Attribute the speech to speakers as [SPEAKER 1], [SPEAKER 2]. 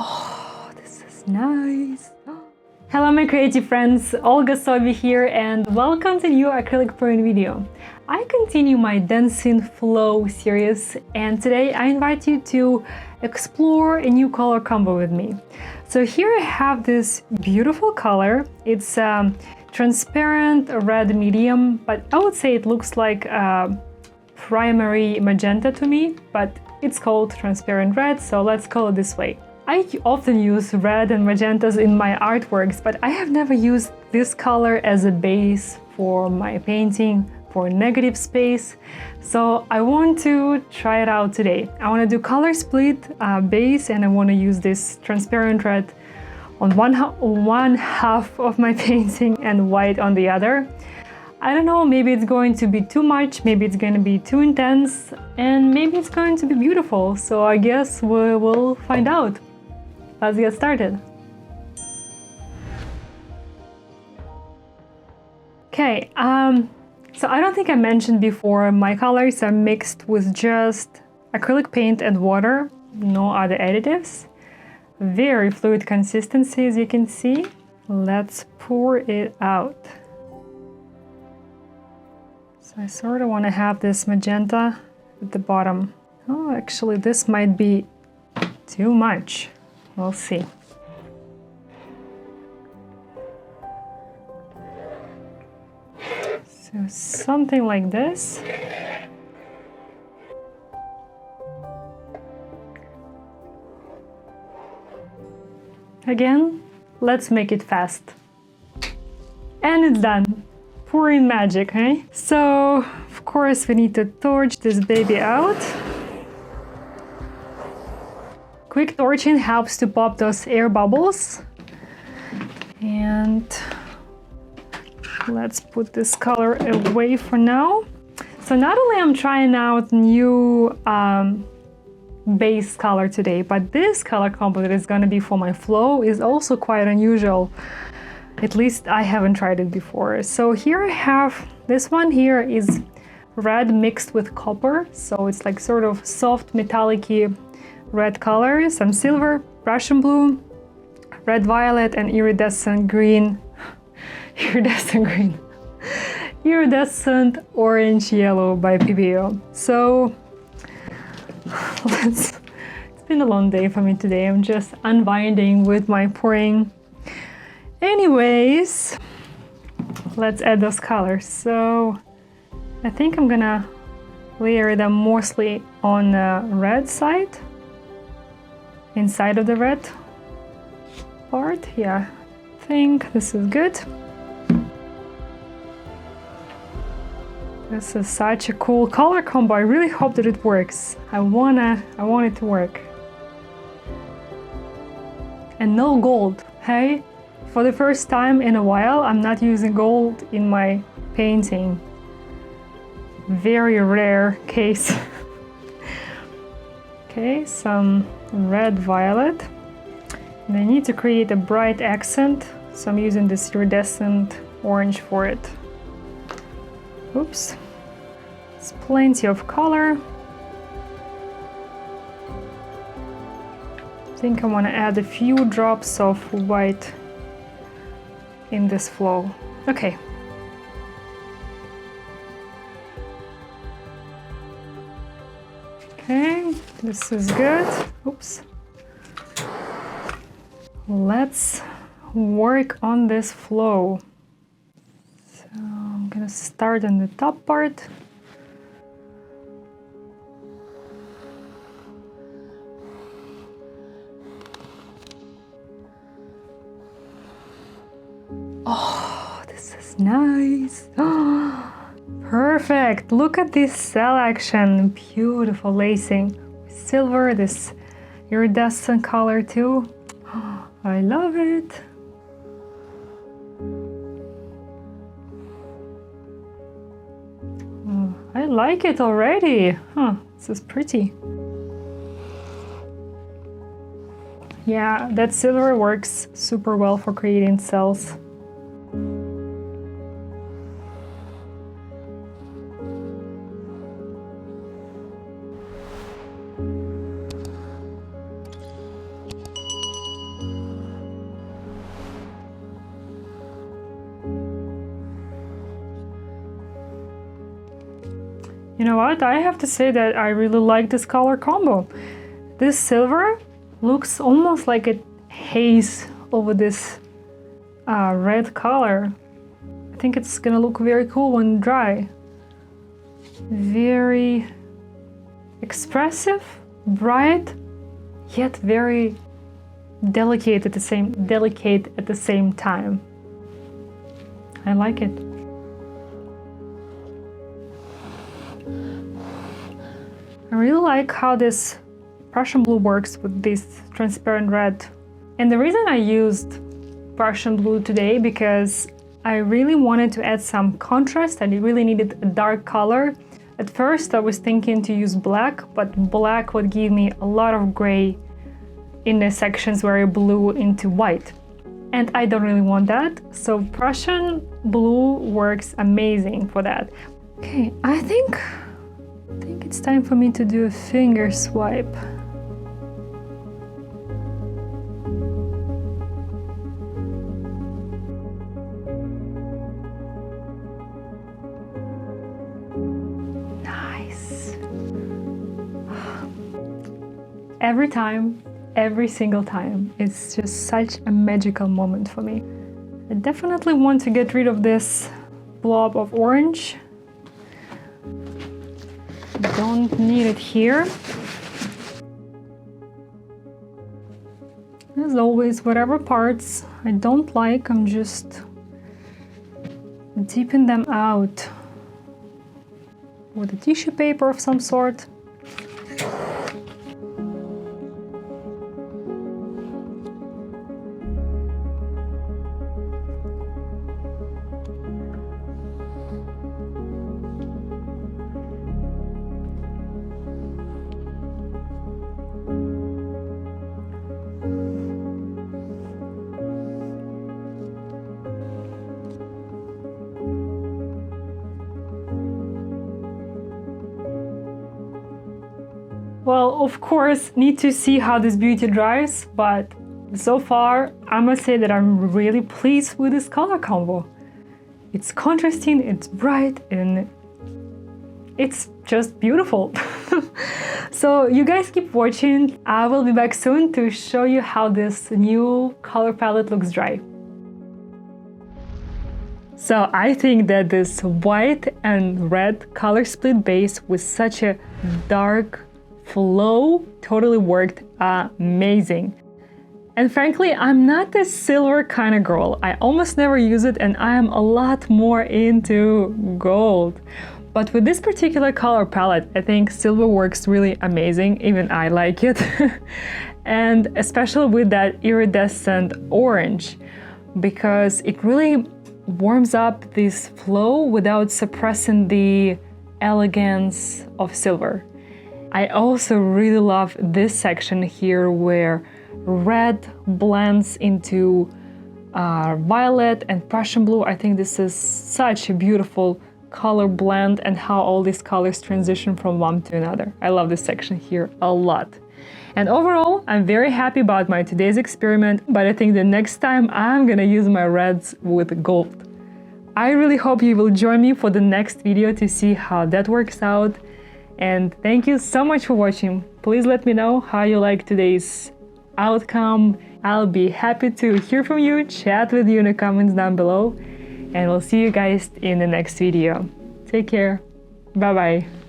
[SPEAKER 1] Oh, this is nice. Hello my creative friends, Olga Soby here and welcome to a new acrylic pouring video. I continue my Dancing Flow series and today I invite you to explore a new color combo with me. So here I have this beautiful color. It's transparent red medium, but I would say it looks like primary magenta to me, but it's called transparent red, so let's call it this way. I often use red and magentas in my artworks, but I have never used this color as a base for my painting, for negative space. So I want to try it out today. I want to do color split base and I want to use this transparent red on one half of my painting and white on the other. I don't know, maybe it's going to be too much, maybe it's going to be too intense, and maybe it's going to be beautiful. So I guess we will find out. Let's get started. Okay, so I don't think I mentioned before, my colors are mixed with just acrylic paint and water, no other additives. Very fluid consistency, as you can see. Let's pour it out. So I sort of want to have this magenta at the bottom. Oh, actually, this might be too much. We'll see. So something like this. Again, let's make it fast. And it's done. Pouring magic, eh? So, of course, we need to torch this baby out. Quick torching helps to pop those air bubbles. And let's put this color away for now. So not only I'm trying out new base color today, but this color combo that is going to be for my flow is also quite unusual. At least I haven't tried it before. So here I have, this one here is red mixed with copper. So it's like sort of soft metallic-y red color, some silver, Prussian blue, red violet, and iridescent green. Iridescent green. Iridescent orange yellow by PBO. So it's been a long day for me today. I'm just unwinding with my pouring. Anyways, let's add those colors. So I think I'm gonna layer them mostly on the red side. Inside of the red part, yeah, I think this is good. This is such a cool color combo. I really hope that it works. I want it to work. And no gold, hey? For the first time in a while, I'm not using gold in my painting. Very rare case. Okay, some red violet. And I need to create a bright accent, so I'm using this iridescent orange for it. Oops. It's plenty of color. I think I want to add a few drops of white in this flow. Okay. Okay, this is good. Oops. Let's work on this flow. So I'm gonna start on the top part. Oh, this is nice. Perfect. Look at this cell action. Beautiful lacing. Silver, this iridescent color too. I love it. Oh, I like it already. Huh, this is pretty. Yeah, that silver works super well for creating cells. You know what? I have to say that I really like this color combo. This silver looks almost like a haze over this red color. I think it's gonna look very cool when dry. Very expressive, bright, yet very delicate at the same time. I like it. I really like how this Prussian blue works with this transparent red. And the reason I used Prussian blue today because I really wanted to add some contrast and I really needed a dark color. At first I was thinking to use black, but black would give me a lot of gray in the sections where I blew into white. And I don't really want that, so Prussian blue works amazing for that. Okay, I think it's time for me to do a finger swipe. Nice. Every time, every single time, it's just such a magical moment for me. I definitely want to get rid of this blob of orange. Don't need it here. As always, whatever parts I don't like, I'm just dipping them out with a tissue paper of some sort. Well, of course, need to see how this beauty dries, but so far, I must say that I'm really pleased with this color combo. It's contrasting, it's bright, and it's just beautiful. So you guys keep watching. I will be back soon to show you how this new color palette looks dry. So I think that this white and red color split base with such a dark flow totally worked amazing. And frankly, I'm not this silver kind of girl. I almost never use it and I am a lot more into gold. But with this particular color palette, I think silver works really amazing. Even I like it. And especially with that iridescent orange, because it really warms up this flow without suppressing the elegance of silver. I also really love this section here where red blends into violet and Prussian blue. I think this is such a beautiful color blend and how all these colors transition from one to another. I love this section here a lot. And overall, I'm very happy about my today's experiment, but I think the next time I'm gonna use my reds with gold. I really hope you will join me for the next video to see how that works out. And thank you so much for watching. Please let me know how you like today's outcome. I'll be happy to hear from you, chat with you in the comments down below, and we'll see you guys in the next video. Take care. Bye bye.